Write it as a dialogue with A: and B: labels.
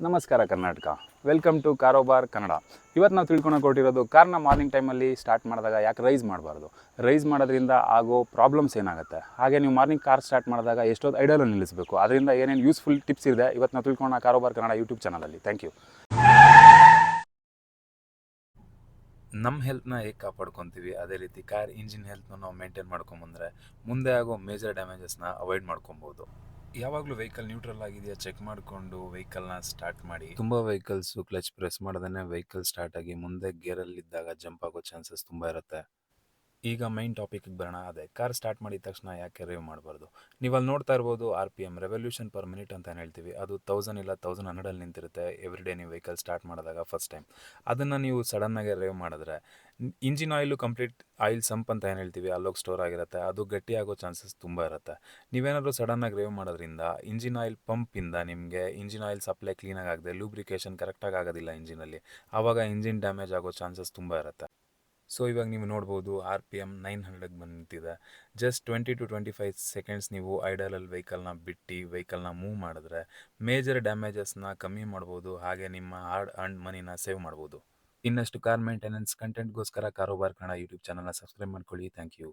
A: ನಮಸ್ಕಾರ Karnataka, welcome to ಕಾರೋಬಾರ್ Kannada. ಇವತ್ತು ನಾವು ತಿಳ್ಕೊಳಕ್ಕೆ ಹೊರಟಿರೋದು ಕಾರ್ನ ಮಾರ್ನಿಂಗ್ ಟೈಮಲ್ಲಿ ಸ್ಟಾರ್ಟ್ ಮಾಡಿದಾಗ ಯಾಕೆ ರೈಸ್ ಮಾಡಬಾರ್ದು, ರೈಸ್ ಮಾಡೋದ್ರಿಂದ ಆಗೋ ಪ್ರಾಬ್ಲಮ್ಸ್ ಏನಾಗುತ್ತೆ, ಹಾಗೆ ನೀವು ಮಾರ್ನಿಂಗ್ ಕಾರ್ ಸ್ಟಾರ್ಟ್ ಮಾಡಿದಾಗ ಎಷ್ಟೊತ್ತು ಐಡಲಲ್ಲಿ ನಿಲ್ಲಿಸಬೇಕು, ಅದರಿಂದ ಏನೇನು ಯೂಸ್ಫುಲ್ ಟಿಪ್ಸ್ ಇದೆ ಇವತ್ತು ನಾವು ತಿಳ್ಕೊಳ್ಳೋಣ ಕಾರೋಬಾರ್ ಕನ್ನಡ ಯೂಟ್ಯೂಬ್ ಚಾನಲಲ್ಲಿ. Thank you. ನಮ್ಮ ಹೆಲ್ತ್ನ ಹೇಗೆ ಕಾಪಾಡ್ಕೊತೀವಿ, ಅದೇ ರೀತಿ ಕಾರ್ ಇಂಜಿನ್ ಹೆಲ್ತ್ನ ನಾವು ಮೇಂಟೈನ್ ಮಾಡ್ಕೊಂಬಂದರೆ ಮುಂದೆ ಆಗೋ ಮೇಜರ್ ಡ್ಯಾಮೇಜಸ್ನ ಅವಾಯ್ಡ್ ಮಾಡ್ಕೊಬೋದು. ಯಾವಾಗಲೂ ವೆಹಿಕಲ್ ನ್ಯೂಟ್ರಲ್ ಆಗಿದೆಯಾ ಚೆಕ್ ಮಾಡಿಕೊಂಡು ವೆಹಿಕಲ್ನ ಸ್ಟಾರ್ಟ್ ಮಾಡಿ. ತುಂಬ ವೆಹಿಕಲ್ಸು ಕ್ಲಚ್ ಪ್ರೆಸ್ ಮಾಡೋದೇ ವೆಹಿಕಲ್ ಸ್ಟಾರ್ಟ್ ಆಗಿ ಮುಂದೆ ಗೇರಲ್ಲಿದ್ದಾಗ ಜಂಪ್ ಆಗೋ ಚಾನ್ಸಸ್ ತುಂಬ ಇರುತ್ತೆ. ಈಗ ಮೈನ್ ಟಾಪಿಕ್ಗೆ ಬರೋಣ. ಅದೇ ಕಾರ್ ಸ್ಟಾರ್ಟ್ ಮಾಡಿದ ತಕ್ಷಣ ಯಾಕೆ ರೇವ್ ಮಾಡಬಾರ್ದು. ನೀವು ಅಲ್ಲಿ ನೋಡ್ತಾ ಇರ್ಬೋದು RPM ರೆವಲ್ಯೂಷನ್ ಪರ್ ಮಿನಿಟ್ ಅಂತ ಹೇಳ್ತೀವಿ. ಅದು 1000 ಇಲ್ಲ 1100 ನಿಂತಿರುತ್ತೆ ಎವ್ರಿ ಡೇ ನೀವು ವೆಹಿಕಲ್ ಸ್ಟಾರ್ಟ್ ಮಾಡಿದಾಗ ಫಸ್ಟ್ ಟೈಮ್. ಅದನ್ನು ನೀವು ಸಡನ್ನಾಗಿ ರೇವ್ ಮಾಡಿದ್ರೆ engine oil complete oil sump ಅಂತ ಏನು ಹೇಳ್ತೀವಿ ಅಲ್ಲೋಗಿ ಸ್ಟೋರ್ ಆಗಿರುತ್ತೆ, ಅದು ಗಟ್ಟಿ ಆಗೋ ಚಾನ್ಸಸ್ ತುಂಬ ಇರುತ್ತೆ. ನೀವೇನಾದರೂ ಸಡನ್ನಾಗಿ ರೇವ್ ಮಾಡೋದ್ರಿಂದ ಇಂಜಿನ್ ಆಯಿಲ್ ಪಂಪಿಂದ ನಿಮಗೆ ಇಂಜಿನ್ ಆಯಿಲ್ ಸಪ್ಲೈ ಕ್ಲೀನಾಗಿ ಆಗದೆ ಲೂಬ್ರಿಕೇಷನ್ ಕರೆಕ್ಟಾಗಿ ಆಗೋದಿಲ್ಲ ಇಂಜಿನಲ್ಲಿ, ಆವಾಗ ಇಂಜಿನ್ ಡ್ಯಾಮೇಜ್ ಆಗೋ ಚಾನ್ಸಸ್ ತುಂಬ ಇರುತ್ತೆ. ಸೊ ಇವಾಗ ನೀವು ನೋಡ್ಬೋದು RPM 900ಗೆ ಬಂದು ನಿಂತಿದೆ. ಜಸ್ಟ್ 20 to 25 ಸೆಕೆಂಡ್ಸ್ ನೀವು ಐಡಲಲ್ಲಿ ವೆಹಿಕಲ್ನ ಬಿಟ್ಟು ವೆಹಿಕಲ್ನ ಮೂವ್ ಮಾಡಿದ್ರೆ ಮೇಜರ್ ಡ್ಯಾಮೇಜಸ್ನ ಕಮ್ಮಿ ಮಾಡ್ಬೋದು, ಹಾಗೆ ನಿಮ್ಮ ಹಾರ್ಡ್ ಅರ್ನ್ಡ್ ಮನಿನ ಸೇವ್ ಮಾಡ್ಬೋದು. ಇನ್ನಷ್ಟು ಕಾರ್ ಮೇಂಟೆನೆನ್ಸ್ ಕಂಟೆಂಟ್ಗೋಸ್ಕರ ಕಾರೋಬಾರ್ ಕನ್ನಡ ಯೂಟ್ಯೂಬ್ ಚಾನಲ್ನ ಸಬ್ಸ್ಕ್ರೈಬ್ ಮಾಡ್ಕೊಳ್ಳಿ. Thank you.